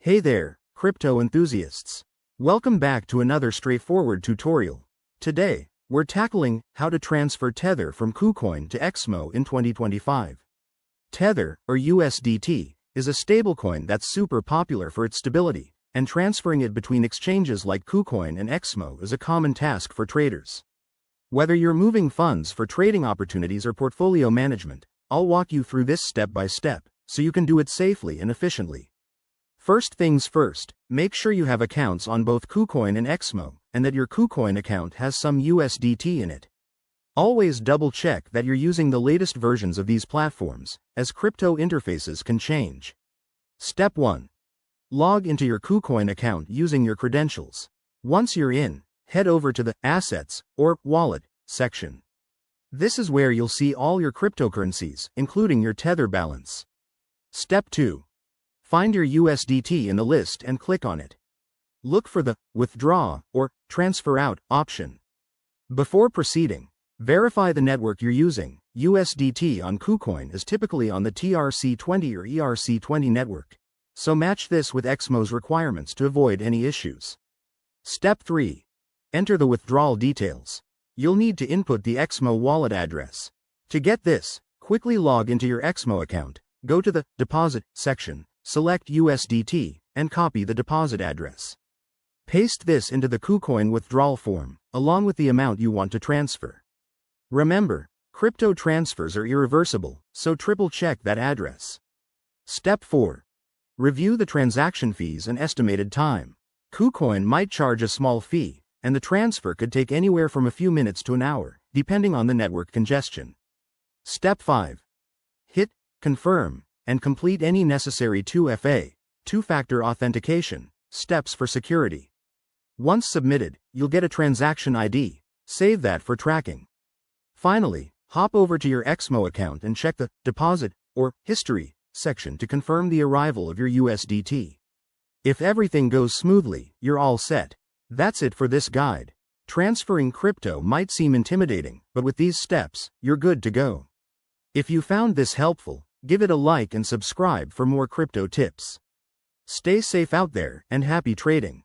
Hey there, crypto enthusiasts. Welcome back to another straightforward tutorial. Today, we're tackling how to transfer Tether from KuCoin to Exmo in 2025. Tether, or USDT, is a stablecoin that's super popular for its stability, and transferring it between exchanges like KuCoin and Exmo is a common task for traders. Whether you're moving funds for trading opportunities or portfolio management, I'll walk you through this step by step, so you can do it safely and efficiently. First things first, make sure you have accounts on both KuCoin and Exmo, and that your KuCoin account has some USDT in it. Always double-check that you're using the latest versions of these platforms, as crypto interfaces can change. Step 1. Log into your KuCoin account using your credentials. Once you're in, head over to the Assets, or Wallet, section. This is where you'll see all your cryptocurrencies, including your Tether balance. Step 2. Find your USDT in the list and click on it. Look for the Withdraw or Transfer Out option. Before proceeding, verify the network you're using. USDT on KuCoin is typically on the TRC20 or ERC20 network, so match this with Exmo's requirements to avoid any issues. Step 3. Enter the withdrawal details. You'll need to input the Exmo wallet address. To get this, quickly log into your Exmo account, go to the Deposit section, select USDT, and copy the deposit address. Paste this into the KuCoin withdrawal form, along with the amount you want to transfer. Remember, crypto transfers are irreversible, so triple-check that address. Step 4. Review the transaction fees and estimated time. KuCoin might charge a small fee, and the transfer could take anywhere from a few minutes to an hour, depending on the network congestion. Step 5. Hit Confirm, and complete any necessary 2FA, two-factor authentication, steps for security. Once submitted, you'll get a transaction ID. Save that for tracking. Finally, hop over to your Exmo account and check the Deposit or History section to confirm the arrival of your USDT. If everything goes smoothly, you're all set. That's it for this guide. Transferring crypto might seem intimidating, but with these steps, you're good to go. If you found this helpful, give it a like and subscribe for more crypto tips. Stay safe out there and happy trading.